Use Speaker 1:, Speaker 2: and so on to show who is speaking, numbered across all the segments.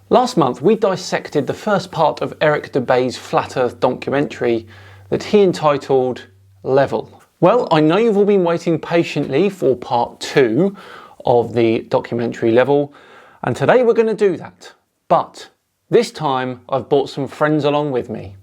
Speaker 1: Last month we dissected the first part of Eric Debay's Flat Earth documentary that he entitled Level. Well, I know you've all been waiting patiently for part 2 of the documentary Level, and today we're going to do that. But this time I've brought some friends along with me.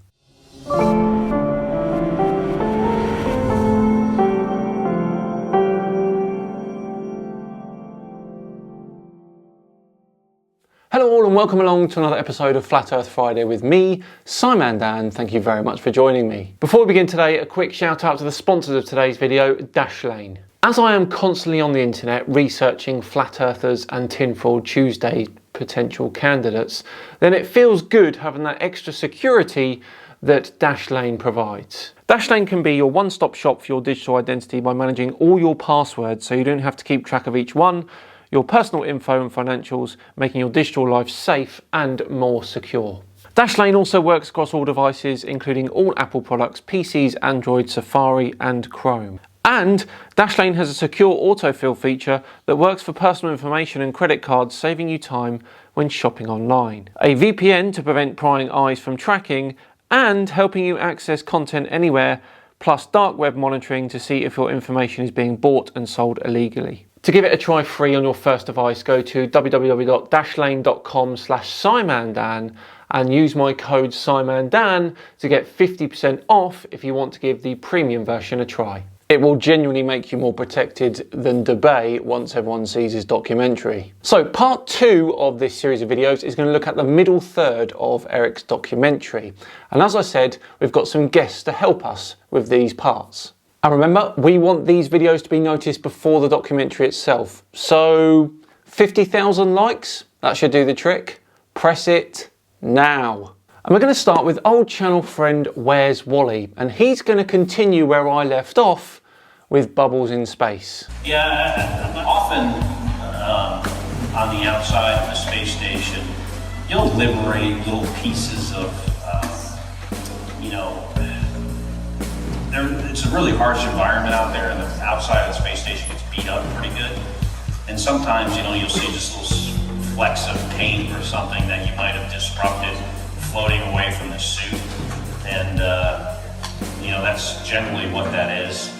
Speaker 1: Hello all and welcome along to another episode of Flat Earth Friday with me, Simon Dan. Thank you very much for joining me. Before we begin today, a quick shout out to the sponsors of today's video, Dashlane. As I am constantly on the internet researching flat earthers and Tinfoil Tuesday potential candidates, then it feels good having that extra security that Dashlane provides. Dashlane can be your one-stop shop for your digital identity by managing all your passwords so you don't have to keep track of each one, your personal info and financials, making your digital life safe and more secure. Dashlane also works across all devices, including all Apple products, PCs, Android, Safari and Chrome. And Dashlane has a secure autofill feature that works for personal information and credit cards, saving you time when shopping online. A VPN to prevent prying eyes from tracking, and helping you access content anywhere, plus dark web monitoring to see if your information is being bought and sold illegally. To give it a try free on your first device, go to www.dashlane.com/SimonDan and use my code SimonDan to get 50% off if you want to give the premium version a try. It will genuinely make you more protected than Debay once everyone sees his documentary. So part 2 of this series of videos is going to look at the middle third of Eric's documentary. And as I said, we've got some guests to help us with these parts. And remember, we want these videos to be noticed before the documentary itself. So 50,000 likes, that should do the trick. Press it now. And we're going to start with old channel friend Where's Wally, and he's going to continue where I left off with bubbles in space.
Speaker 2: Yeah, often on the outside of the space station, you'll liberate little pieces of, it's a really harsh environment out there, and the outside of the space station gets beat up pretty good. And sometimes, you'll see just little flecks of paint or something that you might have disrupted floating away from the suit. And, that's generally what that is.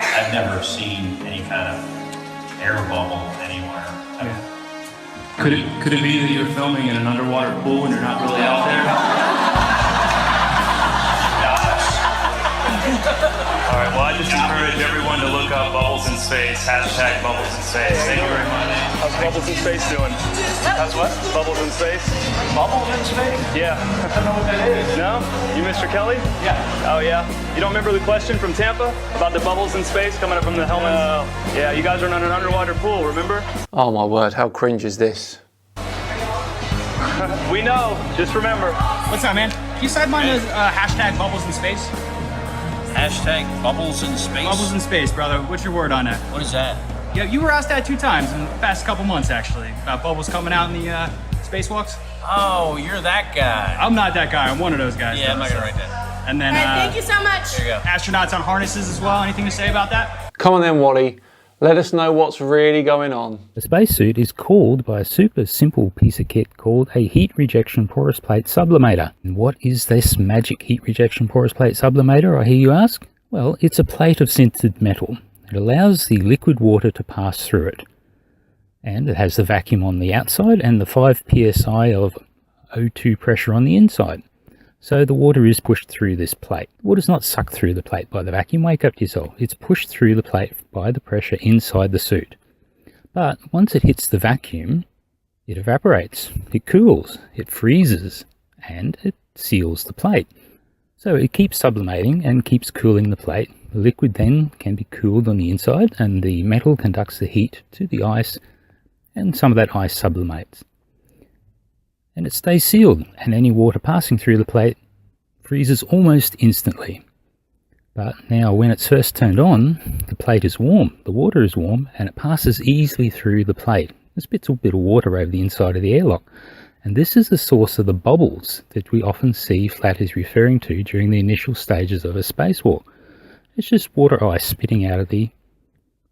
Speaker 2: I've never seen any kind of air bubble anywhere.
Speaker 3: Yeah. Could it be that you're filming in an underwater pool and you're not really out there? All right, well, I just encourage everyone to look up Bubbles in Space, hashtag Bubbles in Space. Thank you very much.
Speaker 4: How's Bubbles in Space doing?
Speaker 2: How's what?
Speaker 4: Bubbles in Space?
Speaker 2: Bubbles in space?
Speaker 4: Yeah.
Speaker 2: I don't know what that is.
Speaker 4: No? You Mr. Kelly?
Speaker 2: Yeah.
Speaker 4: Oh, yeah? You don't remember the question from Tampa about the bubbles in space coming up from the helmets?
Speaker 2: No.
Speaker 4: Yeah, you guys are in an underwater pool, remember?
Speaker 1: Oh my word, how cringe is this?
Speaker 4: We know. Just remember.
Speaker 5: What's up, man? Can you sideline those hashtag bubbles in space?
Speaker 2: Hashtag bubbles in space?
Speaker 5: Bubbles in space, brother. What's your word on that?
Speaker 2: What is that?
Speaker 5: Yeah, you were asked that 2 times in the past couple months, actually, about bubbles coming out in the spacewalks.
Speaker 2: Oh, you're that guy.
Speaker 5: I'm not that guy. I'm one of those guys.
Speaker 2: Yeah, I'm not
Speaker 5: though,
Speaker 2: gonna write that.
Speaker 5: And then,
Speaker 6: thank you so much.
Speaker 2: There you go.
Speaker 5: astronauts on harnesses as well. Anything to say about that?
Speaker 1: Come on then, Wally. Let us know what's really going on.
Speaker 7: A spacesuit is called by a super simple piece of kit called a heat rejection porous plate sublimator. And what is this magic heat rejection porous plate sublimator, I hear you ask? Well, it's a plate of sintered metal. It allows the liquid water to pass through it. And it has the vacuum on the outside and the 5 psi of O2 pressure on the inside. So the water is pushed through this plate. The water's not sucked through the plate by the vacuum, wake up yourself. It's pushed through the plate by the pressure inside the suit. But once it hits the vacuum, it evaporates, it cools, it freezes, and it seals the plate. So it keeps sublimating and keeps cooling the plate. The liquid then can be cooled on the inside, and the metal conducts the heat to the ice, and some of that ice sublimates. And it stays sealed, and any water passing through the plate freezes almost instantly. But now when it's first turned on, the plate is warm, the water is warm, and it passes easily through the plate. There's a bit of water over the inside of the airlock, and this is the source of the bubbles that we often see Flat is referring to during the initial stages of a spacewalk. It's just water ice spitting out of the,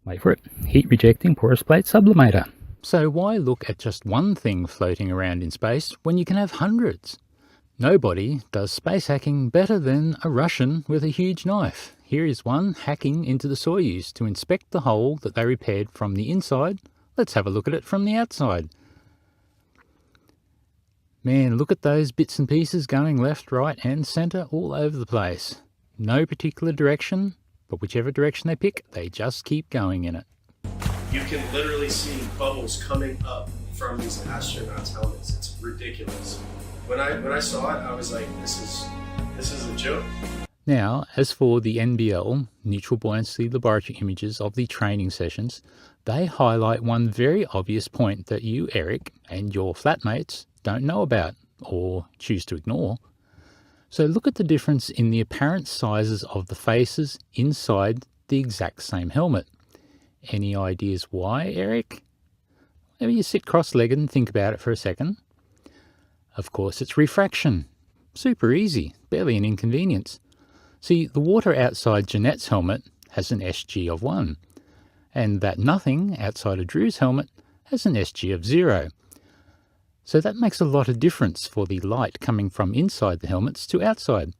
Speaker 7: wait for it, heat rejecting porous plate sublimator. So why look at just one thing floating around in space when you can have hundreds? Nobody does space hacking better than a Russian with a huge knife. Here is one hacking into the Soyuz to inspect the hole that they repaired from the inside. Let's have a look at it from the outside. Man, look at those bits and pieces going left, right and centre all over the place. No particular direction, but whichever direction they pick, they just keep going in it.
Speaker 6: You can literally see bubbles coming up from these astronauts' helmets. It's ridiculous. When I saw it, I was like, this is a joke.
Speaker 7: Now, as for the NBL, neutral buoyancy laboratory images of the training sessions, they highlight one very obvious point that you, Eric, and your flatmates don't know about or choose to ignore. So look at the difference in the apparent sizes of the faces inside the exact same helmet. Any ideas why, Eric? Maybe you sit cross-legged and think about it for a second. Of course, it's refraction. Super easy, barely an inconvenience. See, the water outside Jeanette's helmet has an SG of 1, and that nothing outside of Drew's helmet has an SG of 0. So that makes a lot of difference for the light coming from inside the helmets to outside.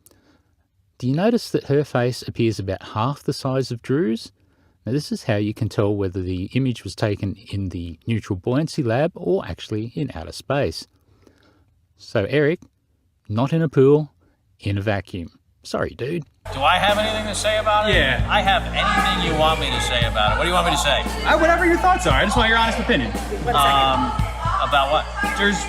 Speaker 7: Do you notice that her face appears about half the size of Drew's? Now this is how you can tell whether the image was taken in the neutral buoyancy lab or actually in outer space. So Eric, not in a pool, in a vacuum. Sorry, dude.
Speaker 2: Do I have anything to say about it?
Speaker 5: Yeah.
Speaker 2: I have anything you want me to say about it. What do you want me to say?
Speaker 5: Whatever your thoughts are. I just want your honest opinion.
Speaker 2: About what?
Speaker 5: There's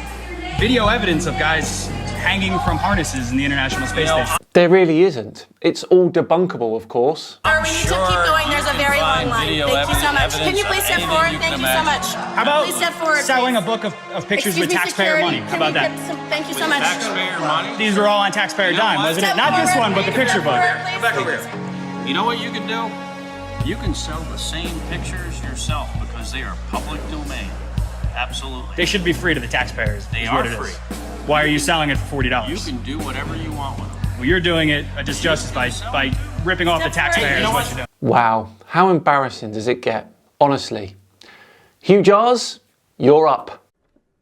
Speaker 5: video evidence of guys hanging from harnesses in the International Space Station.
Speaker 1: There really isn't. It's all debunkable, of course.
Speaker 8: Sir, we need to keep going. There's a very long line. Thank you so much. Can you please step forward? Thank you so much.
Speaker 5: How about
Speaker 8: please step forward,
Speaker 5: selling
Speaker 8: please.
Speaker 5: a book of pictures
Speaker 8: Excuse
Speaker 5: with
Speaker 8: me,
Speaker 5: taxpayer
Speaker 8: security.
Speaker 5: money? How about that?
Speaker 8: Thank you so much.
Speaker 2: Taxpayer money?
Speaker 5: These were all on taxpayer dime, wasn't it?
Speaker 8: Step
Speaker 5: Not this
Speaker 8: forward,
Speaker 5: one, but the
Speaker 8: please.
Speaker 5: picture
Speaker 8: Step
Speaker 5: book.
Speaker 8: forward,
Speaker 5: Back over
Speaker 8: please.
Speaker 5: here.
Speaker 2: You know what you can do? You can sell the same pictures yourself because they are public domain. Absolutely.
Speaker 5: They should be free to the taxpayers.
Speaker 2: They
Speaker 5: is
Speaker 2: are
Speaker 5: what it
Speaker 2: free.
Speaker 5: is. Why are you selling it for $40?
Speaker 2: You can do whatever you want with them.
Speaker 5: Well, you're doing it a disjustice by ripping off the taxpayers.
Speaker 2: You know
Speaker 5: what
Speaker 2: what?
Speaker 5: you're doing.
Speaker 1: Wow, how embarrassing does it get? Honestly. Hugh Jars, you're up.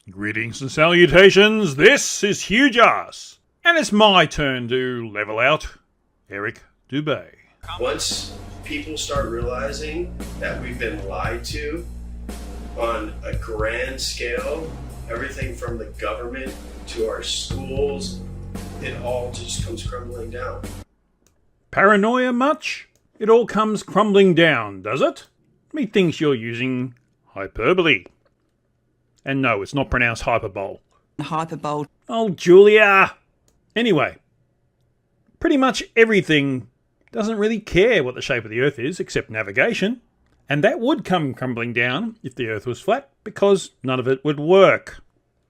Speaker 9: Greetings and salutations, this is Hugh Jars, and it's my turn to level out Eric Debay.
Speaker 6: Once people start realizing that we've been lied to on a grand scale, everything from the government to our schools, it all just comes crumbling down.
Speaker 9: Paranoia much? It all comes crumbling down, does it? Methinks you're using hyperbole. And no, it's not pronounced hyperbole.
Speaker 10: Hyperbole.
Speaker 9: Oh, Julia! Anyway, pretty much everything doesn't really care what the shape of the Earth is, except navigation. And that would come crumbling down if the Earth was flat, because none of it would work.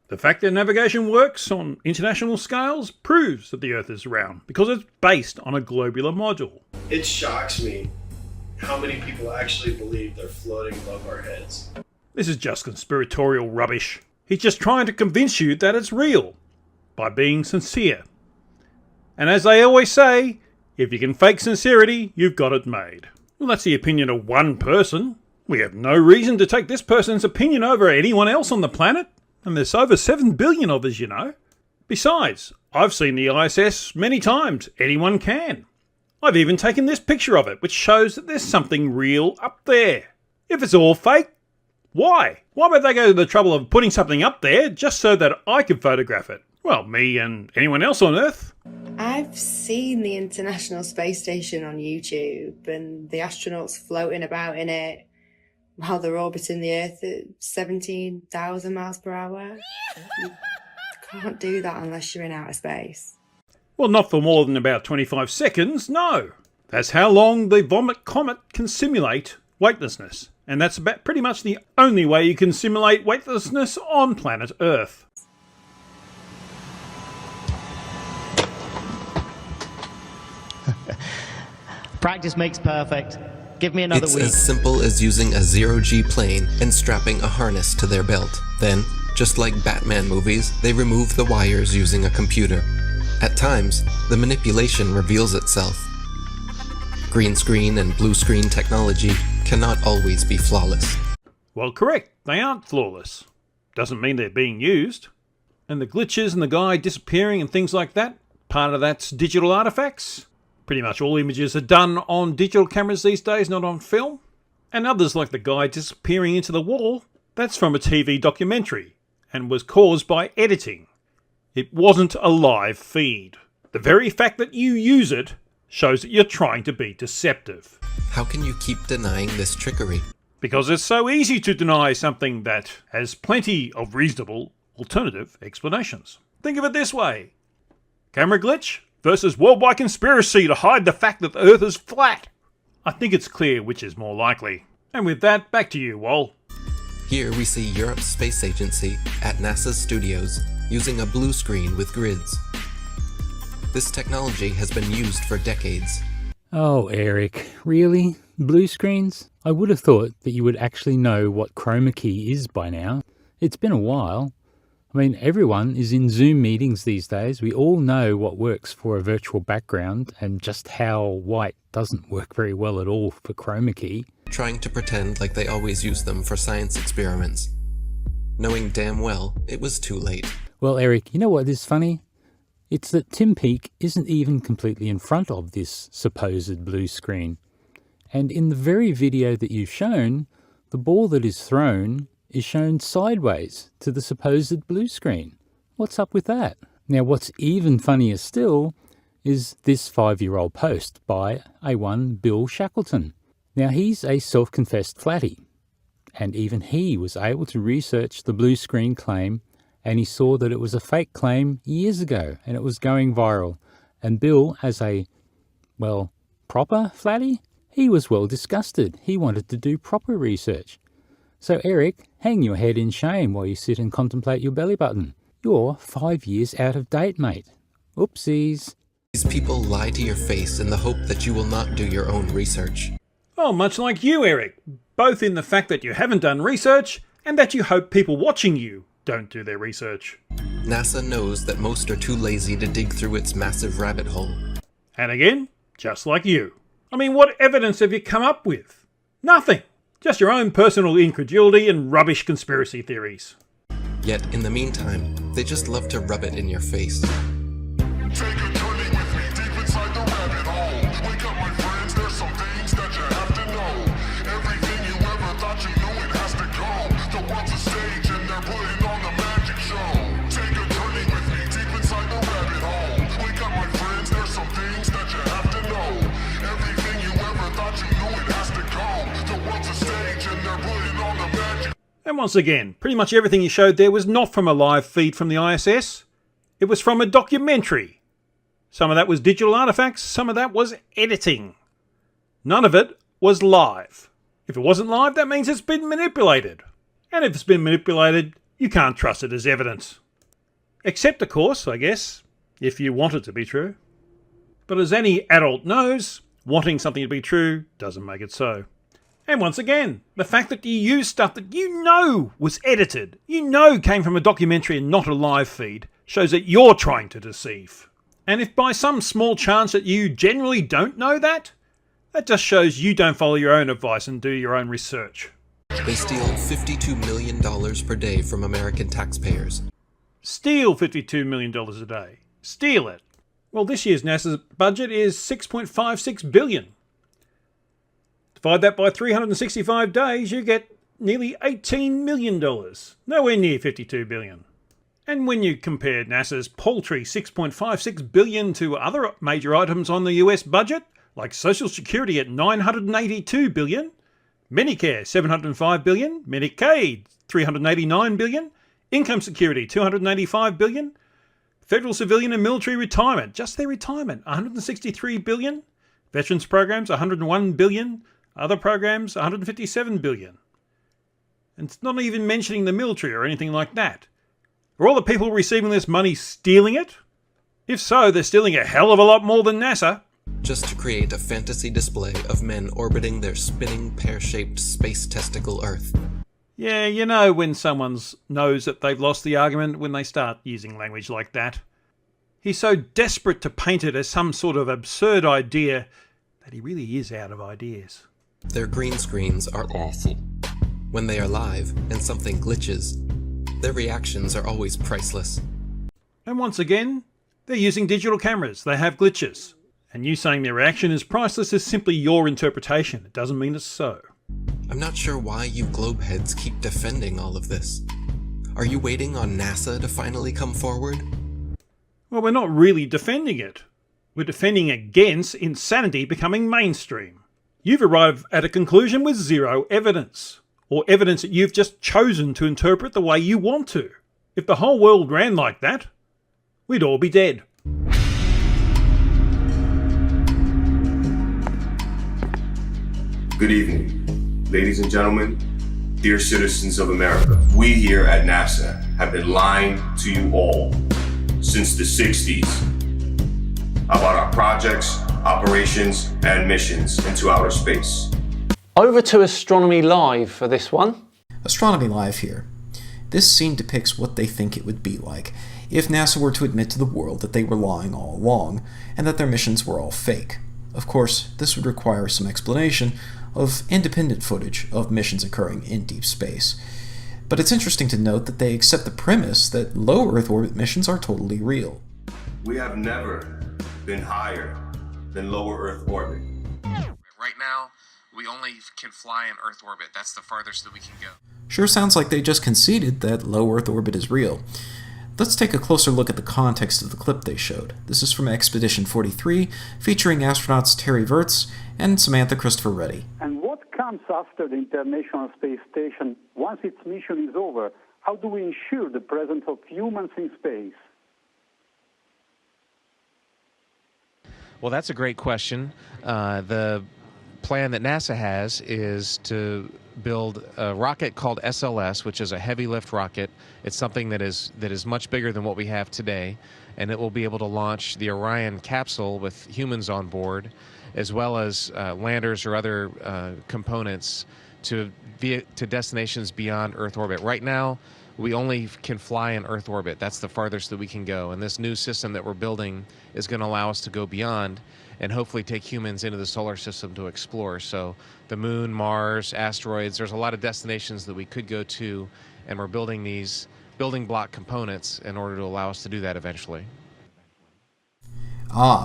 Speaker 9: The fact that navigation works on international scales proves that the Earth is round, because it's based on a globular module.
Speaker 6: It shocks me how many people actually believe they're floating above our heads.
Speaker 9: This is just conspiratorial rubbish. He's just trying to convince you that it's real, by being sincere. And as they always say, if you can fake sincerity, you've got it made. Well, that's the opinion of one person. We have no reason to take this person's opinion over anyone else on the planet. And there's over 7 billion of us, you know. Besides, I've seen the ISS many times. Anyone can. I've even taken this picture of it, which shows that there's something real up there. If it's all fake, why? Why would they go to the trouble of putting something up there just so that I could photograph it? Well, me and anyone else on Earth.
Speaker 11: I've seen the International Space Station on YouTube and the astronauts floating about in it while they're orbiting the Earth at 17,000 miles per hour. You can't do that unless you're in outer space.
Speaker 9: Well, not for more than about 25 seconds, no. That's how long the Vomit Comet can simulate weightlessness. And that's about pretty much the only way you can simulate weightlessness on planet Earth.
Speaker 12: Practice makes perfect. Give me another week.
Speaker 13: It's as simple as using a zero-G plane and strapping a harness to their belt. Then, just like Batman movies, they remove the wires using a computer. At times, the manipulation reveals itself. Green screen and blue screen technology cannot always be flawless.
Speaker 9: Well, correct. they aren't flawless. Doesn't mean they're being used. And the glitches and the guy disappearing and things like that, part of that's digital artifacts. Pretty much all images are done on digital cameras these days, not on film. And others like the guy disappearing into the wall, that's from a TV documentary and was caused by editing. It wasn't a live feed. The very fact that you use it shows that you're trying to be deceptive.
Speaker 13: How can you keep denying this trickery?
Speaker 9: Because it's so easy to deny something that has plenty of reasonable alternative explanations. Think of it this way. Camera glitch versus worldwide conspiracy to hide the fact that the Earth is flat. I think it's clear which is more likely. And with that, back to you, Wal.
Speaker 13: Here we see Europe's space agency at NASA's studios using a blue screen with grids. This technology has been used for decades.
Speaker 7: Oh, Eric, really? Blue screens? I would have thought that you would actually know what chroma key is by now. It's been a while. I mean, everyone is in Zoom meetings these days. We all know what works for a virtual background and just how white doesn't work very well at all for chroma key.
Speaker 13: Trying to pretend like they always use them for science experiments, knowing damn well it was too late.
Speaker 7: Well, Eric, you know what is funny? It's that Tim Peake isn't even completely in front of this supposed blue screen. And in the very video that you've shown, the ball that is thrown is shown sideways to the supposed blue screen. What's up with that? Now, what's even funnier still is this 5-year-old post by A1 Bill Shackleton. Now, he's a self-confessed flatty, and even he was able to research the blue screen claim, and he saw that it was a fake claim years ago, and it was going viral. And Bill, as a, well, proper flatty, he was well disgusted. He wanted to do proper research. So, Eric, hang your head in shame while you sit and contemplate your belly button. You're 5 years out of date, mate. Oopsies.
Speaker 13: These people lie to your face in the hope that you will not do your own research.
Speaker 9: Oh, much like you, Eric. Both in the fact that you haven't done research and that you hope people watching you don't do their research.
Speaker 13: NASA knows that most are too lazy to dig through its massive rabbit hole.
Speaker 9: And again, just like you. I mean, what evidence have you come up with? Nothing. Just your own personal incredulity and rubbish conspiracy theories.
Speaker 13: Yet, in the meantime, they just love to rub it in your face.
Speaker 10: Take a journey with me deep inside the rabbit hole. Wake up, my friends, there's some things that you have to know. Everything you ever thought you knew, it has to go. The world's a stage and they're putting on the magic show. Take a journey with me deep inside the rabbit hole. Wake up, my friends, there's some things that you have to know. Everything you ever thought you knew, it has to go. The world's a stage and they're putting on the magic.
Speaker 9: And once again, pretty much everything you showed there was not from a live feed from the ISS. It was from a documentary. Some of that was digital artifacts, some of that was editing. None of it was live. If it wasn't live, that means it's been manipulated. And if it's been manipulated, you can't trust it as evidence. Except, of course, I guess, if you want it to be true. But as any adult knows, wanting something to be true doesn't make it so. And once again, the fact that you use stuff that you know was edited, you know came from a documentary and not a live feed, shows that you're trying to deceive. And if by some small chance that you generally don't know that, that just shows you don't follow your own advice and do your own research.
Speaker 13: They steal $52 million per day from American taxpayers.
Speaker 9: Steal $52 million a day. Steal it. Well, this year's NASA's budget is $6.56 billion. Divide that by 365 days, you get nearly $18 million. Nowhere near $52 billion. And when you compare NASA's paltry $6.56 billion to other major items on the US budget, like Social Security at $982 billion, Medicare $705 billion, Medicaid $389 billion, Income Security $285 billion, Federal Civilian and Military Retirement, just their retirement, $163 billion, Veterans Programs $101 billion, other programs, $157 billion. And it's not even mentioning the military or anything like that. Are all the people receiving this money stealing it? If so, they're stealing a hell of a lot more than NASA.
Speaker 13: Just to create a fantasy display of men orbiting their spinning pear-shaped space testicle Earth.
Speaker 9: Yeah, you know when someone knows that they've lost the argument when they start using language like that. He's so desperate to paint it as some sort of absurd idea that he really is out of ideas.
Speaker 13: Their green screens are awful. When they are live and something glitches, their reactions are always priceless.
Speaker 9: And once again, they're using digital cameras. They have glitches. And you saying their reaction is priceless is simply your interpretation. It doesn't mean it's so.
Speaker 13: I'm not sure why you globeheads keep defending all of this. Are you waiting on NASA to finally come forward?
Speaker 9: Well, we're not really defending it. We're defending against insanity becoming mainstream. You've arrived at a conclusion with zero evidence, or evidence that you've just chosen to interpret the way you want to. If the whole world ran like that, we'd all be dead.
Speaker 14: Good evening, ladies and gentlemen, dear citizens of America. We here at NASA have been lying to you all since the 60s about our projects, operations, and missions into outer space.
Speaker 1: Over to Astronomy Live for this one.
Speaker 15: Astronomy Live here. This scene depicts what they think it would be like if NASA were to admit to the world that they were lying all along and that their missions were all fake. Of course, this would require some explanation of independent footage of missions occurring in deep space. But it's interesting to note that they accept the premise that low Earth orbit missions are totally real.
Speaker 14: We have never been higher than lower Earth orbit.
Speaker 13: Right now, we only can fly in Earth orbit. That's the farthest that we can go.
Speaker 15: Sure sounds like they just conceded that low Earth orbit is real. Let's take a closer look at the context of the clip they showed. This is from Expedition 43, featuring astronauts Terry Virts and Samantha Christopher Reddy.
Speaker 16: And what comes after the International Space Station once its mission is over? How do we ensure the presence of humans in space?
Speaker 17: Well, that's a great question. The plan that NASA has is to build a rocket called SLS, which is a heavy lift rocket. It's something that is much bigger than what we have today, and it will be able to launch the Orion capsule with humans on board, as well as landers or other components to destinations beyond Earth orbit. Right now, we only can fly in Earth orbit. That's the farthest that we can go. And this new system that we're building is going to allow us to go beyond and hopefully take humans into the solar system to explore. So the moon, Mars, asteroids, there's a lot of destinations that we could go to, and we're building these building block components in order to allow us to do that eventually.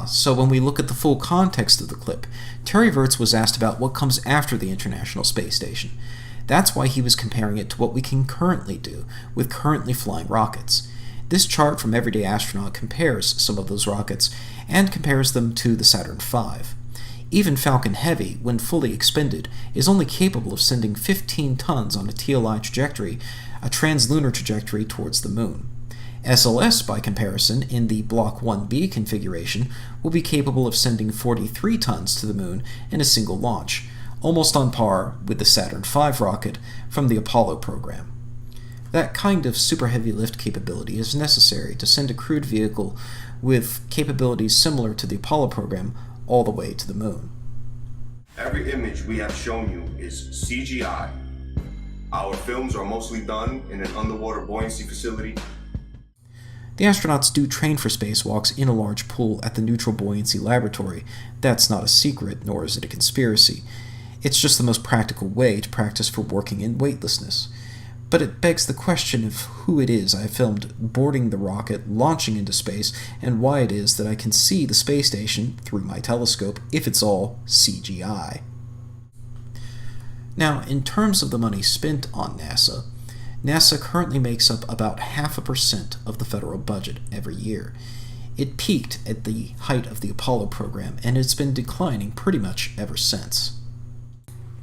Speaker 15: So when we look at the full context of the clip, Terry Virts was asked about what comes after the International Space Station. That's why he was comparing it to what we can currently do with currently flying rockets. This chart from Everyday Astronaut compares some of those rockets and compares them to the Saturn V. Even Falcon Heavy, when fully expended, is only capable of sending 15 tons on a TLI trajectory, a translunar trajectory towards the Moon. SLS, by comparison, in the Block 1B configuration, will be capable of sending 43 tons to the Moon in a single launch, almost on par with the Saturn V rocket from the Apollo program. That kind of super heavy lift capability is necessary to send a crewed vehicle with capabilities similar to the Apollo program all the way to the Moon.
Speaker 14: Every image we have shown you is CGI. Our films are mostly done in an underwater buoyancy facility.
Speaker 15: The astronauts do train for spacewalks in a large pool at the Neutral Buoyancy Laboratory. That's not a secret, nor is it a conspiracy. It's just the most practical way to practice for working in weightlessness. But it begs the question of who it is I filmed boarding the rocket, launching into space, and why it is that I can see the space station through my telescope if it's all CGI. Now, in terms of the money spent on NASA, NASA currently makes up about 0.5% of the federal budget every year. It peaked at the height of the Apollo program, and it's been declining pretty much ever since.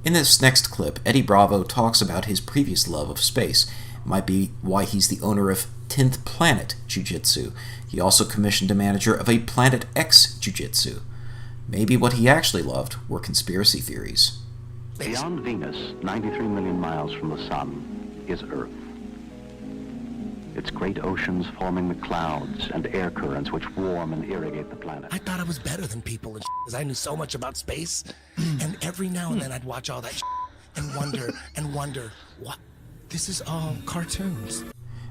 Speaker 15: In this next clip, Eddie Bravo talks about his previous love of space. It might be why he's the owner of 10th Planet Jiu-Jitsu. He also commissioned a manager of a Planet X Jiu-Jitsu. Maybe what he actually loved were conspiracy theories.
Speaker 18: Beyond Venus, 93 million miles from the Sun, is Earth. Its great oceans forming the clouds and air currents which warm and irrigate the planet.
Speaker 19: I thought I was better than people because I knew so much about space. And every now and then I'd watch all that and wonder, what? This is all cartoons.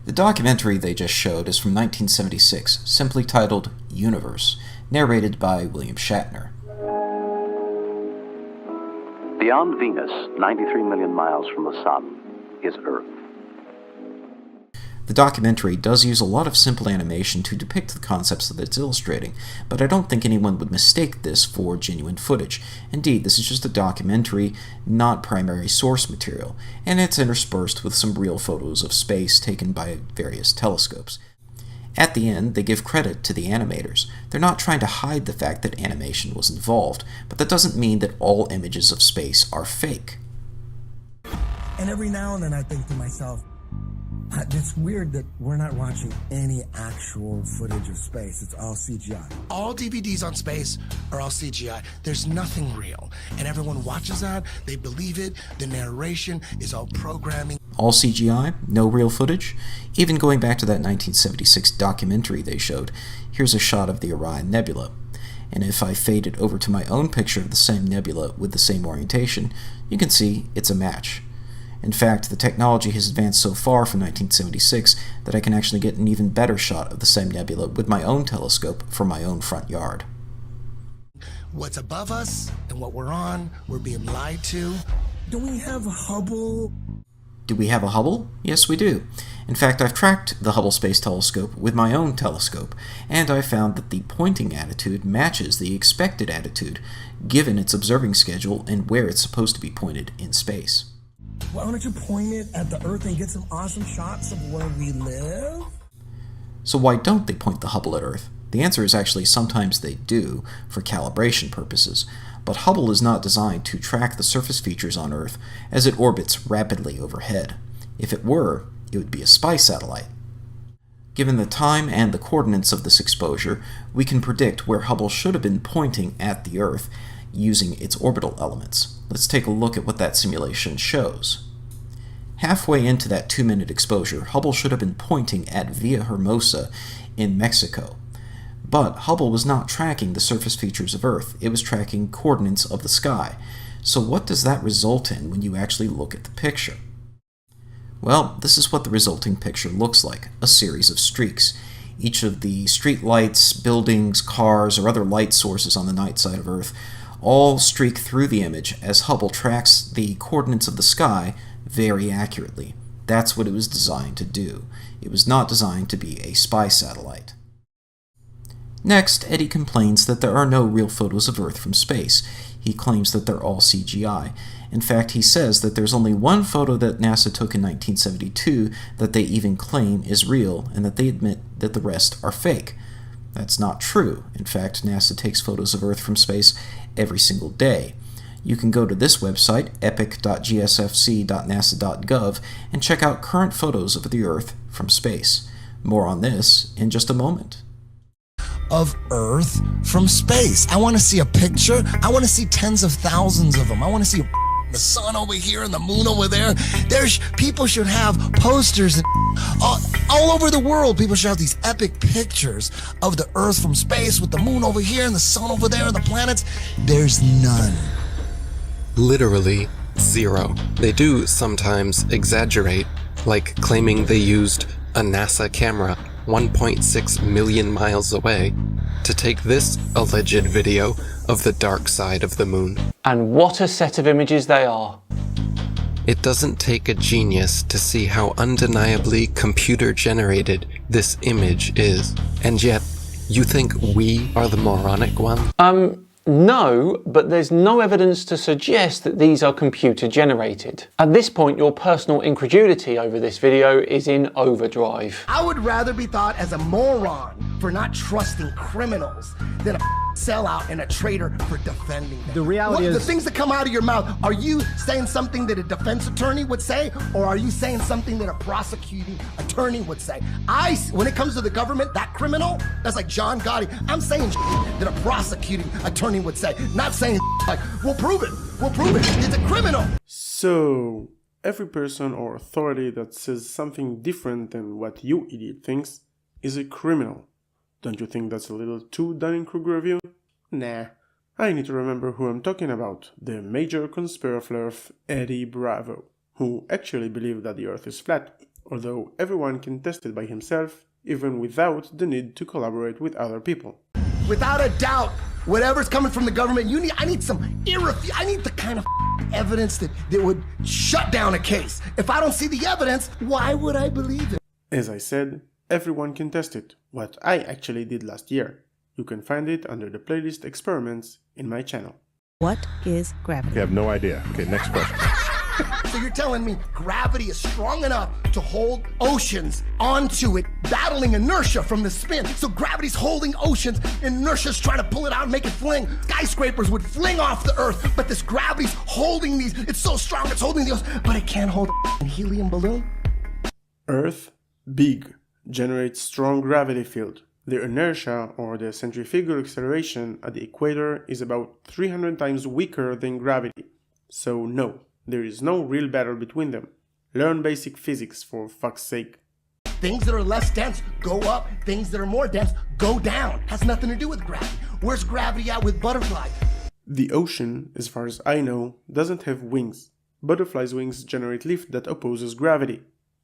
Speaker 15: The documentary they just showed is from 1976, simply titled Universe, narrated by William Shatner.
Speaker 18: Beyond Venus, 93 million miles from the Sun, is Earth.
Speaker 15: The documentary does use a lot of simple animation to depict the concepts that it's illustrating, but I don't think anyone would mistake this for genuine footage. Indeed, this is just a documentary, not primary source material, and it's interspersed with some real photos of space taken by various telescopes. At the end, they give credit to the animators. They're not trying to hide the fact that animation was involved, but that doesn't mean that all images of space are fake.
Speaker 19: And every now and then I think to myself, it's weird that we're not watching any actual footage of space. It's all CGI. All DVDs on space are all CGI. There's nothing real. And everyone watches that, they believe it, the narration is all programming.
Speaker 15: All CGI? No real footage? Even going back to that 1976 documentary they showed, here's a shot of the Orion Nebula. And if I fade it over to my own picture of the same nebula with the same orientation, you can see it's a match. In fact, the technology has advanced so far from 1976 that I can actually get an even better shot of the same nebula with my own telescope from my own front yard.
Speaker 19: What's above us and what we're on, we're being lied to. Do we have Hubble?
Speaker 15: Do we have a Hubble? Yes, we do. In fact, I've tracked the Hubble Space Telescope with my own telescope, and I found that the pointing attitude matches the expected attitude, given its observing schedule and where it's supposed to be pointed in space.
Speaker 19: Why don't you point it at the Earth and get some awesome shots of where we live?
Speaker 15: So why don't they point the Hubble at Earth? The answer is actually sometimes they do, for calibration purposes, but Hubble is not designed to track the surface features on Earth as it orbits rapidly overhead. If it were, it would be a spy satellite. Given the time and the coordinates of this exposure, we can predict where Hubble should have been pointing at the Earth using its orbital elements. Let's take a look at what that simulation shows. Halfway into that 2-minute exposure, Hubble should have been pointing at Villahermosa in Mexico. But Hubble was not tracking the surface features of Earth, it was tracking coordinates of the sky. So what does that result in when you actually look at the picture? Well, this is what the resulting picture looks like, a series of streaks. Each of the street lights, buildings, cars, or other light sources on the night side of Earth all streak through the image as Hubble tracks the coordinates of the sky very accurately. That's what it was designed to do. It was not designed to be a spy satellite. Next, Eddie complains that there are no real photos of Earth from space. He claims that they're all CGI. In fact, he says that there's only one photo that NASA took in 1972 that they even claim is real, and that they admit that the rest are fake. That's not true. In fact, NASA takes photos of Earth from space every single day. You can go to this website, epic.gsfc.nasa.gov, and check out current photos of the Earth from space. More on this in just a moment.
Speaker 19: Of Earth from space. I want to see a picture. I want to see tens of thousands of them. I want to see the sun over here and the moon over there. People should have posters and all over the world. People should have these epic pictures of the Earth from space with the moon over here and the sun over there and the planets. There's none.
Speaker 13: Literally zero. They do sometimes exaggerate, like claiming they used a NASA camera 1.6 million miles away to take this alleged video of the dark side of the moon.
Speaker 1: And what a set of images they are.
Speaker 13: It doesn't take a genius to see how undeniably computer-generated this image is. And yet, you think we are the moronic one?
Speaker 1: No, but there's no evidence to suggest that these are computer generated. At this point, your personal incredulity over this video is in overdrive.
Speaker 19: I would rather be thought as a moron for not trusting criminals than a sellout and a traitor for defending them.
Speaker 12: The reality is...
Speaker 19: The things that come out of your mouth, are you saying something that a defense attorney would say, or are you saying something that a prosecuting attorney would say? When it comes to the government, that criminal, that's like John Gotti, I'm saying that a prosecuting attorney would say, not saying like, we'll prove it, it's a criminal.
Speaker 20: So, every person or authority that says something different than what you idiot thinks is a criminal. Don't you think that's a little too Dunning-Kruger of you? Nah, I need to remember who I'm talking about, the major conspiraflurf Eddie Bravo, who actually believed that the Earth is flat, although everyone can test it by himself, even without the need to collaborate with other people.
Speaker 19: Without a doubt, whatever's coming from the government, I need the kind of evidence that would shut down a case. If I don't see the evidence, why would I believe it?
Speaker 20: As I said, everyone can test it, what I actually did last year. You can find it under the playlist Experiments in my channel.
Speaker 21: What is gravity?
Speaker 22: I have no idea. Okay, next question.
Speaker 19: So you're telling me gravity is strong enough to hold oceans onto it, battling inertia from the spin. So gravity's holding oceans, inertia's trying to pull it out and make it fling. Skyscrapers would fling off the earth, but this gravity's holding these. It's so strong, it's holding the ocean, but it can't hold a helium balloon.
Speaker 20: Earth, big, generates strong gravity field. The inertia, or the centrifugal acceleration at the equator, is about 300 times weaker than gravity. So no, there is no real battle between them. Learn basic physics, for fuck's sake.
Speaker 19: Things that are less dense go up, things that are more dense go down. Has nothing to do with gravity. Where's gravity at with butterflies?
Speaker 20: The ocean, as far as I know, doesn't have wings. Butterflies' wings generate lift that opposes gravity.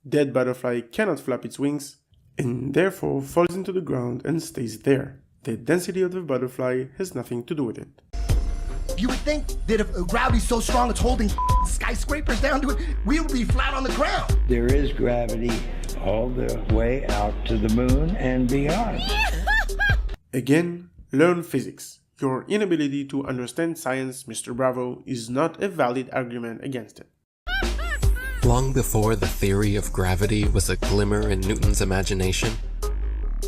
Speaker 20: Dead butterfly cannot flap its wings, and therefore falls into the ground and stays there. The density of the butterfly has nothing to do with it.
Speaker 19: You would think that if gravity's so strong it's holding skyscrapers down to it, we would be flat on the ground.
Speaker 23: There is gravity all the way out to the moon and beyond.
Speaker 20: Again, learn physics. Your inability to understand science, Mr. Bravo, is not a valid argument against it.
Speaker 13: Long before the theory of gravity was a glimmer in Newton's imagination,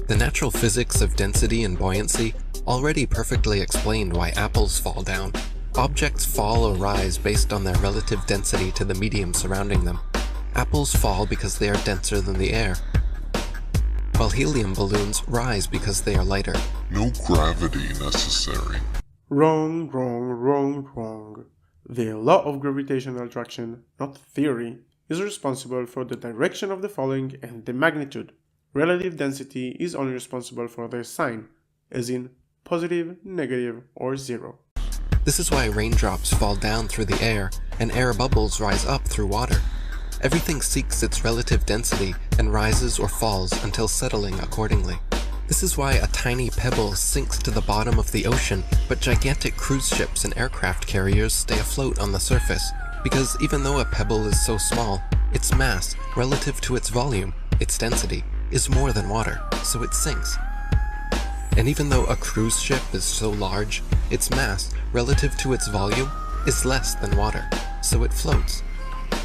Speaker 13: the natural physics of density and buoyancy already perfectly explained why apples fall down. Objects fall or rise based on their relative density to the medium surrounding them. Apples fall because they are denser than the air, while helium balloons rise because they are lighter.
Speaker 10: No gravity necessary.
Speaker 20: Wrong, wrong, wrong, wrong. The law of gravitational attraction, not theory, is responsible for the direction of the falling and the magnitude. Relative density is only responsible for their sign, as in positive, negative, or zero.
Speaker 13: This is why raindrops fall down through the air and air bubbles rise up through water. Everything seeks its relative density and rises or falls until settling accordingly. This is why a tiny pebble sinks to the bottom of the ocean, but gigantic cruise ships and aircraft carriers stay afloat on the surface, because even though a pebble is so small, its mass, relative to its volume, its density, is more than water, so it sinks. And even though a cruise ship is so large, its mass, relative to its volume, is less than water, so it floats.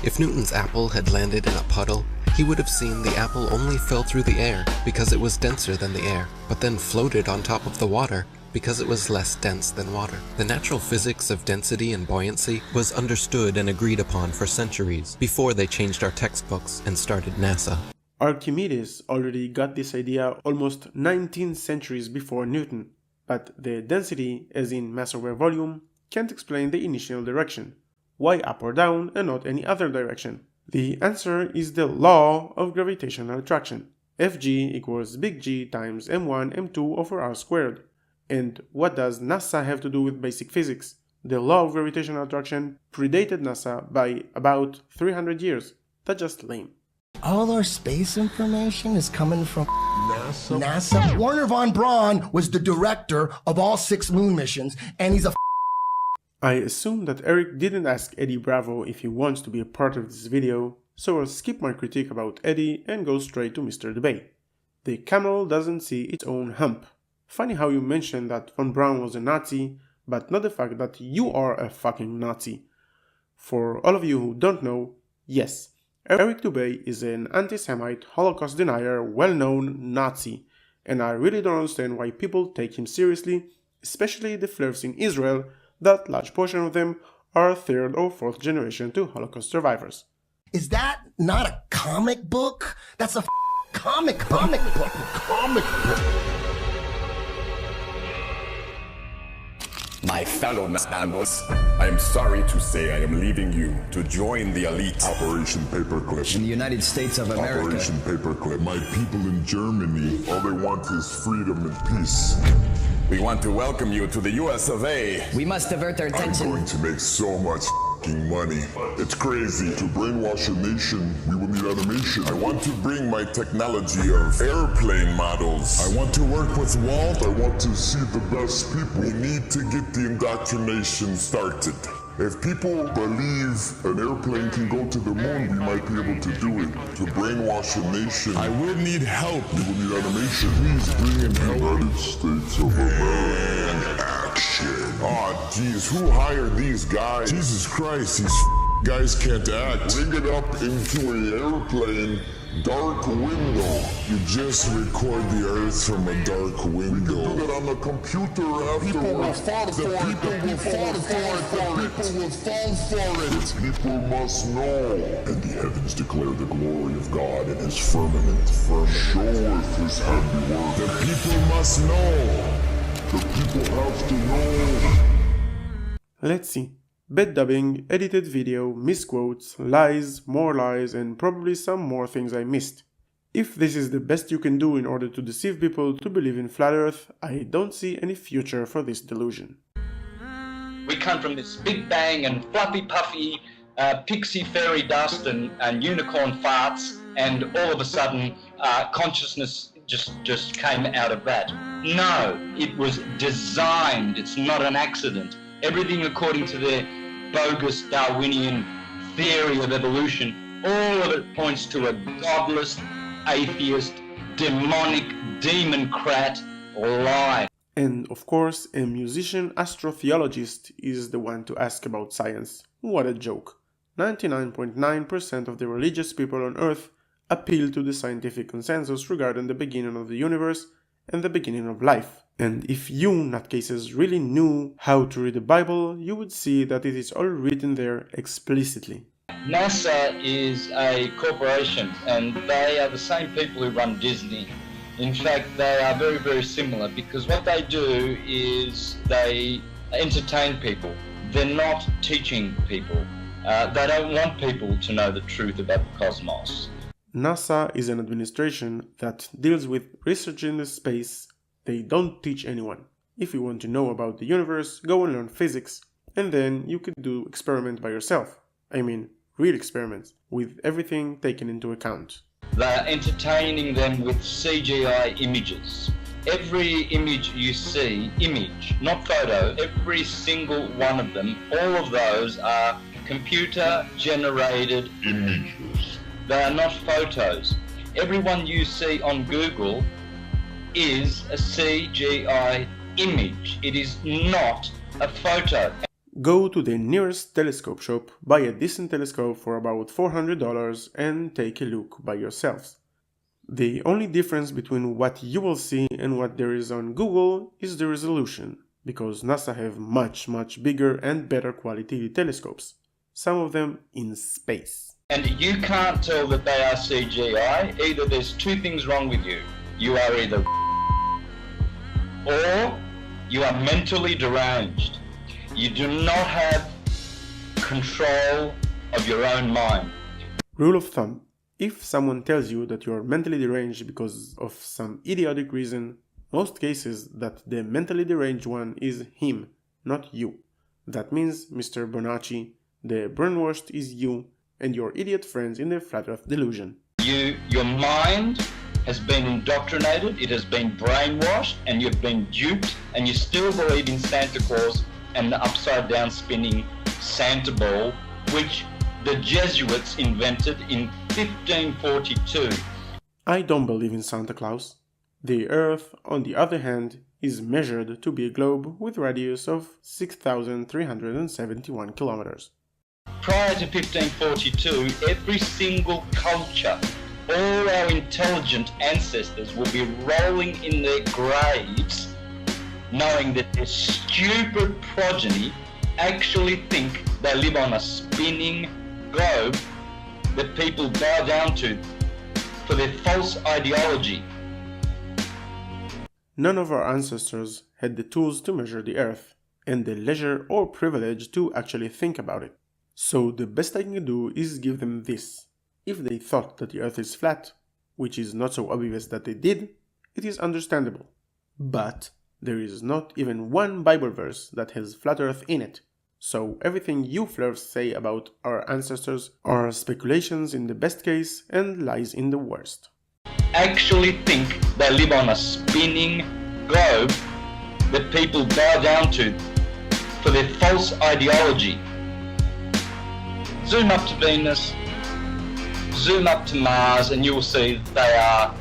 Speaker 13: If Newton's apple had landed in a puddle, he would have seen the apple only fell through the air because it was denser than the air, but then floated on top of the water because it was less dense than water. The natural physics of density and buoyancy was understood and agreed upon for centuries before they changed our textbooks and started NASA.
Speaker 20: Archimedes already got this idea almost 19 centuries before Newton, but the density, as in mass over volume, can't explain the initial direction. Why up or down and not any other direction? The answer is the law of gravitational attraction. Fg equals big G times m1 m2 over r squared. And what does NASA have to do with basic physics? The law of gravitational attraction predated NASA by about 300 years. That's just lame.
Speaker 19: All our space information is coming from NASA. Werner von Braun was the director of all 6 moon missions, and he's a
Speaker 20: I assume that Eric didn't ask Eddie Bravo if he wants to be a part of this video, so I'll skip my critique about Eddie and go straight to Mr. Debay. The camel doesn't see its own hump. Funny how you mentioned that von Braun was a Nazi, but not the fact that you are a fucking Nazi. For all of you who don't know, yes, Eric Debay is an anti-Semite, Holocaust denier, well-known Nazi, and I really don't understand why people take him seriously, especially the flares in Israel, that large portion of them are 3rd or 4th generation to Holocaust survivors.
Speaker 19: Is that not a comic book? That's a comic book.
Speaker 24: My fellow Nastanos, I am sorry to say I am leaving you to join the elite.
Speaker 10: Operation Paperclip.
Speaker 24: In the United States of America.
Speaker 10: Operation Paperclip. My people in Germany, all they want is freedom and peace.
Speaker 24: We want to welcome you to the US of A.
Speaker 25: We must divert their attention.
Speaker 10: I'm going to make so much fucking money. It's crazy. To brainwash a nation, we will need animation. I want to bring my technology of airplane models. I want to work with Walt. I want to see the best people. We need to get the indoctrination started. If people believe an airplane can go to the moon, we might be able to do it. To brainwash a nation, I will need help. We will need animation. Please bring in help. United States of America. And action. Oh, geez, who hired these guys? Jesus Christ, these guys can't act. Bring it up into an airplane. Dark window. You just record the Earth from a dark window. We can do that on the computer afterwards. People will fall for it. People will fall for it. People will fall for it. People must know. And the heavens declare the glory of God and His firmament. Showeth His handiwork. The people must know. The people have to know.
Speaker 20: Let's see. Bad dubbing, edited video, misquotes, lies, more lies, and probably some more things I missed. If this is the best you can do in order to deceive people to believe in Flat Earth, I don't see any future for this delusion.
Speaker 2: We come from this big bang and fluffy puffy pixie fairy dust and unicorn farts, and all of a sudden consciousness just came out of that. No, it was designed, it's not an accident. Everything according to their bogus Darwinian theory of evolution, all of it points to a godless, atheist, demonic, demon-crat lie.
Speaker 20: And of course, a musician astrotheologist is the one to ask about science. What a joke. 99.9% of the religious people on Earth appeal to the scientific consensus regarding the beginning of the universe and the beginning of life. And if you, nutcases, really knew how to read the Bible, you would see that it is all written there explicitly.
Speaker 2: NASA is a corporation, and they are the same people who run Disney. In fact, they are very, very similar, because what they do is they entertain people. They're not teaching people. They don't want people to know the truth about the cosmos.
Speaker 20: NASA is an administration that deals with research in the space. They don't teach anyone. If you want to know about the universe, go and learn physics, and then you could do experiment by yourself. I mean, real experiments, with everything taken into account.
Speaker 2: They're entertaining them with CGI images. Every image you see, image, not photo, every single one of them, all of those are computer-generated images. They are not photos. Everyone you see on Google is a CGI image. It is not a photo.
Speaker 20: Go to the nearest telescope shop, buy a decent telescope for about $400 and take a look by yourselves. The only difference between what you will see and what there is on Google is the resolution, because NASA have much bigger and better quality telescopes, some of them in space.
Speaker 2: And you can't tell that they are CGI. Either there's two things wrong with you. You are either or you are mentally deranged. You do not have control of your own mind.
Speaker 20: Rule of thumb. If someone tells you that you are mentally deranged because of some idiotic reason, most cases that the mentally deranged one is him, not you. That means, Mr. Bonacci, the brainwashed is you and your idiot friends in the Flat Earth delusion.
Speaker 2: Your mind has been indoctrinated, it has been brainwashed, and you've been duped, and you still believe in Santa Claus and the upside down spinning Santa ball, which the Jesuits invented in 1542.
Speaker 20: I don't believe in Santa Claus. The Earth, on the other hand, is measured to be a globe with radius of 6,371 kilometers.
Speaker 2: Prior to 1542, every single culture, all our intelligent ancestors will be rolling in their graves knowing that their stupid progeny actually think they live on a spinning globe that people bow down to for their false ideology.
Speaker 20: None of our ancestors had the tools to measure the Earth, and the leisure or privilege to actually think about it. So the best I can do is give them this. If they thought that the Earth is flat, which is not so obvious that they did, it is understandable. But there is not even one Bible verse that has flat Earth in it. So everything you flirs say about our ancestors are speculations in the best case and lies in the worst.
Speaker 2: Actually think they live on a spinning globe that people bow down to for their false ideology. Zoom up to Venus, zoom up to Mars, and you will see they are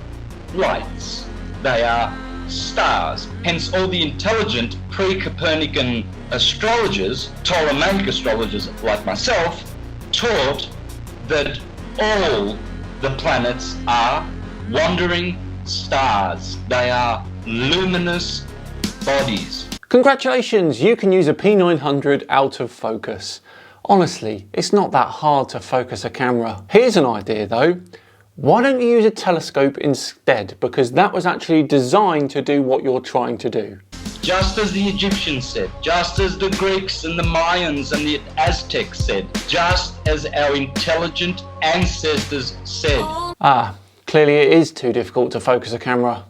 Speaker 2: lights. They are stars. Hence all the intelligent pre-Copernican astrologers, Ptolemaic astrologers like myself, taught that all the planets are wandering stars. They are luminous bodies.
Speaker 1: Congratulations, you can use a P900 out of focus. Honestly, it's not that hard to focus a camera. Here's an idea though. Why don't you use a telescope instead? Because that was actually designed to do what you're trying to do.
Speaker 2: Just as the Egyptians said, just as the Greeks and the Mayans and the Aztecs said, just as our intelligent ancestors said.
Speaker 1: Ah, clearly it is too difficult to focus a camera.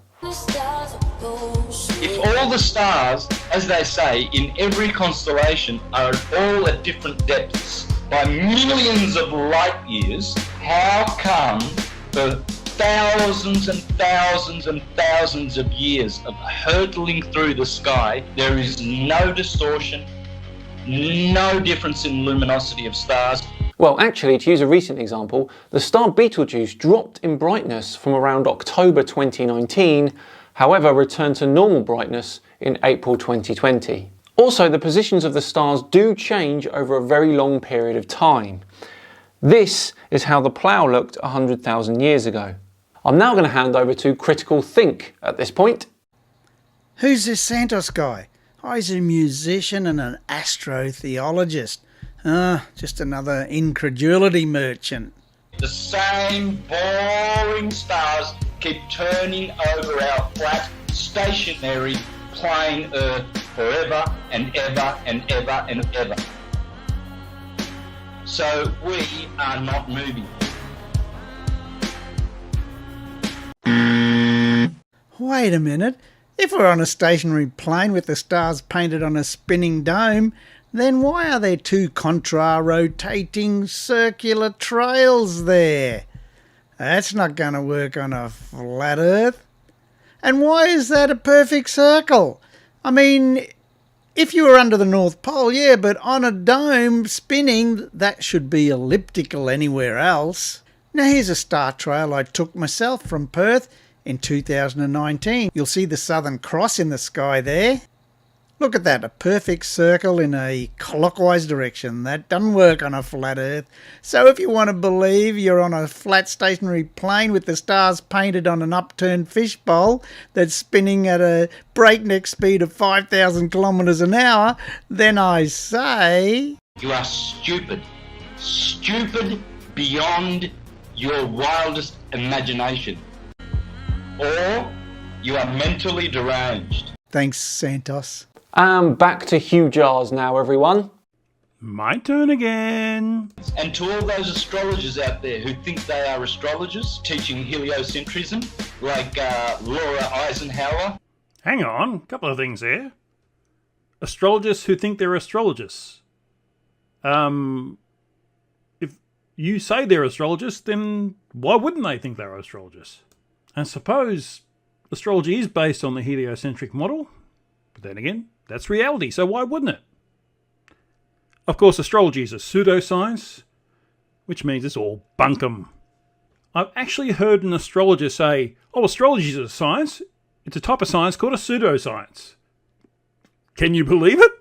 Speaker 2: If all the stars, as they say, in every constellation are all at different depths by millions of light years, how come for thousands and thousands and thousands of years of hurtling through the sky, there is no distortion, no difference in luminosity of stars?
Speaker 1: Well, actually, to use a recent example, the star Betelgeuse dropped in brightness from around October 2019, however returned to normal brightness in April 2020. Also, the positions of the stars do change over a very long period of time. This is how the Plough looked 100,000 years ago. I'm now going to hand over to Critical Think at this point.
Speaker 3: Who's this Santos guy? Oh, he's a musician and an astrotheologist. Just another incredulity merchant.
Speaker 2: The same boring stars keep turning over our flat, stationary, plain Earth forever and ever and ever and ever. So we are not moving.
Speaker 3: Wait a minute. If we're on a stationary plane with the stars painted on a spinning dome, then why are there two contra-rotating circular trails there? That's not going to work on a flat Earth. And why is that a perfect circle? I mean, if you were under the North Pole, yeah, but on a dome spinning, that should be elliptical anywhere else. Now here's a star trail I took myself from Perth in 2019. You'll see the Southern Cross in the sky there. Look at that, a perfect circle in a clockwise direction. That doesn't work on a flat Earth. So if you want to believe you're on a flat stationary plane with the stars painted on an upturned fishbowl that's spinning at a breakneck speed of 5,000 kilometres an hour, then I say...
Speaker 2: You are stupid. Stupid beyond your wildest imagination. Or you are mentally deranged.
Speaker 3: Thanks, Santos.
Speaker 1: Back to Hugh Jars now, everyone.
Speaker 9: My turn again.
Speaker 2: And to all those astrologers out there who think they are astrologers, teaching heliocentrism, like Laura Eisenhower.
Speaker 9: Hang on, a couple of things there. Astrologers who think they're astrologists. If you say they're astrologists, then why wouldn't they think they're astrologists? I suppose astrology is based on the heliocentric model, but then again, that's reality, so why wouldn't it? Of course, astrology is a pseudoscience, which means it's all bunkum. I've actually heard an astrologer say, oh, astrology is a science. It's a type of science called a pseudoscience. Can you believe it?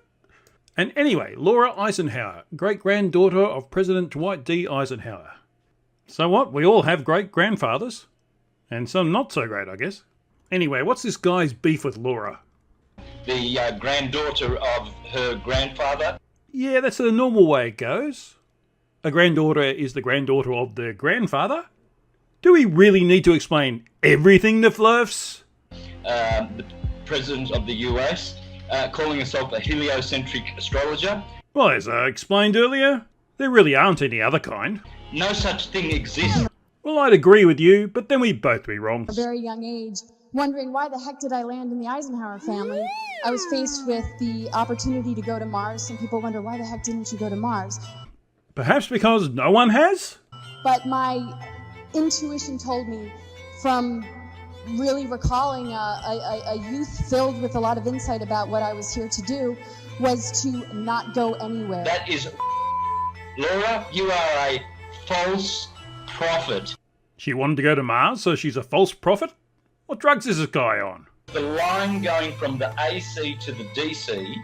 Speaker 9: And anyway, Laura Eisenhower, great-granddaughter of President Dwight D. Eisenhower. So what? We all have great-grandfathers. And some not so great, I guess. Anyway, what's this guy's beef with Laura?
Speaker 2: The granddaughter of her grandfather.
Speaker 9: Yeah, that's the normal way it goes. A granddaughter is the granddaughter of the grandfather. Do we really need to explain everything to Flurfs?
Speaker 2: The president of the US, calling herself a heliocentric astrologer.
Speaker 9: Well, as I explained earlier, there really aren't any other kind.
Speaker 2: No such thing exists.
Speaker 9: Well, I'd agree with you, but then we'd both be wrong.
Speaker 4: A very young age, wondering why the heck did I land in the Eisenhower family. I was faced with the opportunity to go to Mars. Some people wonder, why the heck didn't you go to Mars?
Speaker 9: Perhaps because no one has?
Speaker 4: But my intuition told me, from really recalling a youth filled with a lot of insight about what I was here to do, was to not go anywhere.
Speaker 2: That is, Laura, you are a false prophet.
Speaker 9: She wanted to go to Mars, so she's a false prophet? What drugs is this guy on?
Speaker 2: The line going from the AC to the DC...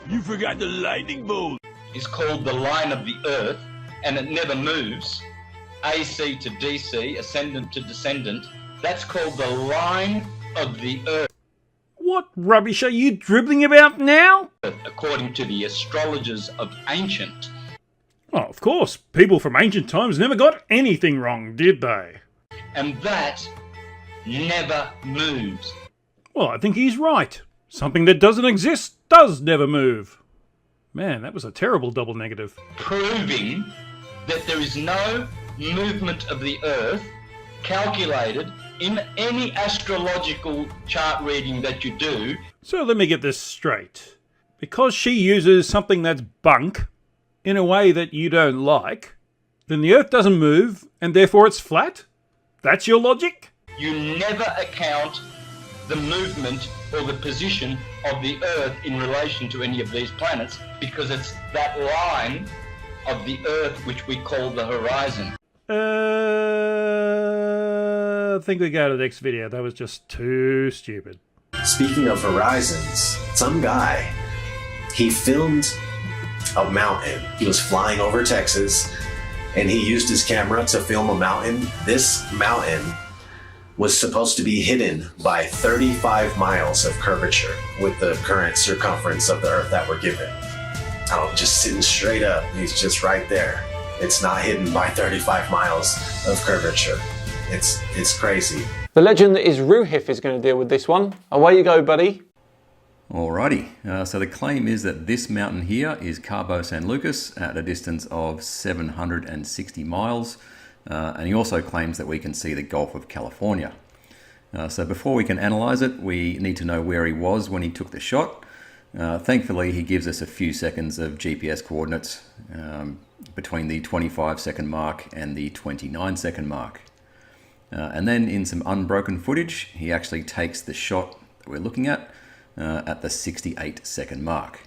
Speaker 24: you forgot the lightning bolt.
Speaker 2: ...is called the line of the Earth, and it never moves. AC to DC, ascendant to descendant, that's called the line of the Earth.
Speaker 9: What rubbish are you dribbling about now?
Speaker 2: According to the astrologers of ancient.
Speaker 9: Oh, of course. People from ancient times never got anything wrong, did they?
Speaker 2: And that never moves.
Speaker 9: Well, I think he's right. Something that doesn't exist does never move. Man, that was a terrible double negative.
Speaker 2: Proving that there is no movement of the Earth calculated in any astrological chart reading that you do.
Speaker 9: So let me get this straight. Because she uses something that's bunk in a way that you don't like, then the Earth doesn't move and therefore it's flat? That's your logic?
Speaker 2: You never account the movement or the position of the Earth in relation to any of these planets, because it's that line of the Earth which we call the horizon.
Speaker 9: I think we go to the next video. That was just too stupid.
Speaker 5: Speaking of horizons, some guy, he filmed a mountain. He was flying over Texas, and he used his camera to film a mountain. This mountain was supposed to be hidden by 35 miles of curvature with the current circumference of the Earth that we're given. Oh, just sitting straight up. He's just right there. It's not hidden by 35 miles of curvature. It's crazy.
Speaker 1: The legend that is Ruhif is going to deal with this one. Away you go, buddy.
Speaker 6: Alrighty, so the claim is that this mountain here is Cabo San Lucas at a distance of 760 miles. And he also claims that we can see the Gulf of California. So before we can analyze it, we need to know where he was when he took the shot. Thankfully, he gives us a few seconds of GPS coordinates between the 25-second mark and the 29-second mark. And then in some unbroken footage, he actually takes the shot that we're looking at the 68-second mark.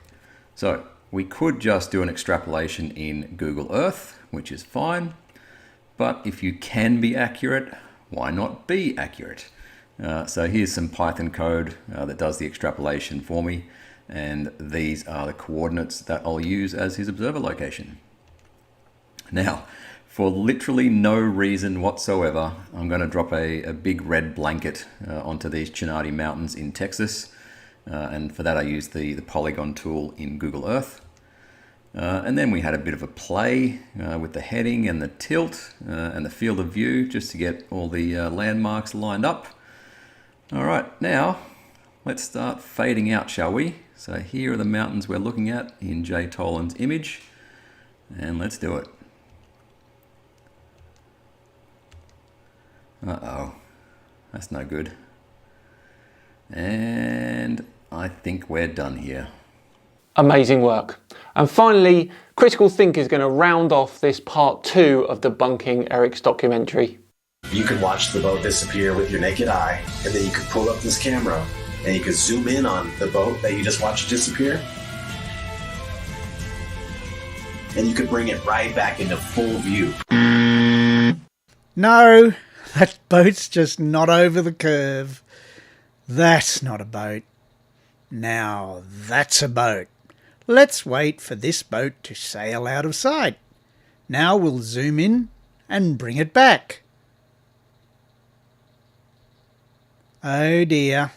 Speaker 6: So we could just do an extrapolation in Google Earth, which is fine. But if you can be accurate, why not be accurate? So here's some Python code that does the extrapolation for me. And these are the coordinates that I'll use as his observer location. Now, for literally no reason whatsoever, I'm going to drop a big red blanket onto these Chinati Mountains in Texas. And for that I used the polygon tool in Google Earth. And then we had a bit of a play with the heading and the tilt and the field of view just to get all the landmarks lined up. All right, now let's start fading out, shall we? So here are the mountains we're looking at in Jay Tolan's image, and let's do it. Uh-oh, that's no good. And I think we're done here.
Speaker 1: Amazing work. And finally, Critical Think is going to round off this part 2 of debunking Eric's documentary.
Speaker 5: You could watch the boat disappear with your naked eye, and then you could pull up this camera and you could zoom in on the boat that you just watched disappear, and you could bring it right back into full view.
Speaker 3: No, that boat's just not over the curve. That's not a boat. Now that's a boat. Let's wait for this boat to sail out of sight. Now we'll zoom in and bring it back. Oh dear.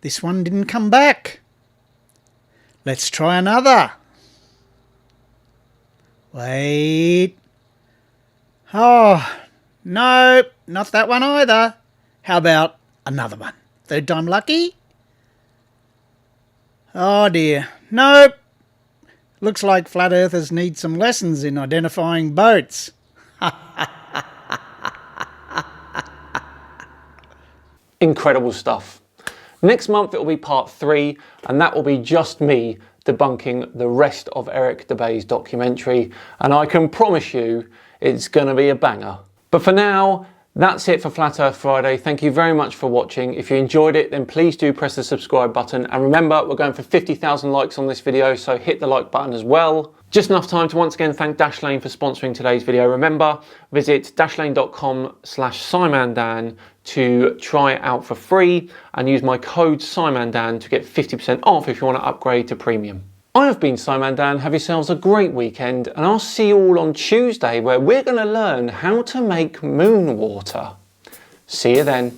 Speaker 3: This one didn't come back. Let's try another. Wait. Oh, no, not that one either. How about another one? Third time lucky? Oh dear. Nope. Looks like flat earthers need some lessons in identifying boats.
Speaker 1: Incredible stuff. Next month it will be part 3, and that will be just me debunking the rest of Eric Debay's documentary, and I can promise you it's going to be a banger. But for now, that's it for Flat Earth Friday. Thank you very much for watching. If you enjoyed it, then please do press the subscribe button. And remember, we're going for 50,000 likes on this video, so hit the like button as well. Just enough time to once again thank Dashlane for sponsoring today's video. Remember, visit dashlane.com/SciManDan to try it out for free and use my code SciManDan to get 50% off if you want to upgrade to premium. I have been SciManDan. Have yourselves a great weekend, and I'll see you all on Tuesday where we're going to learn how to make moon water. See you then.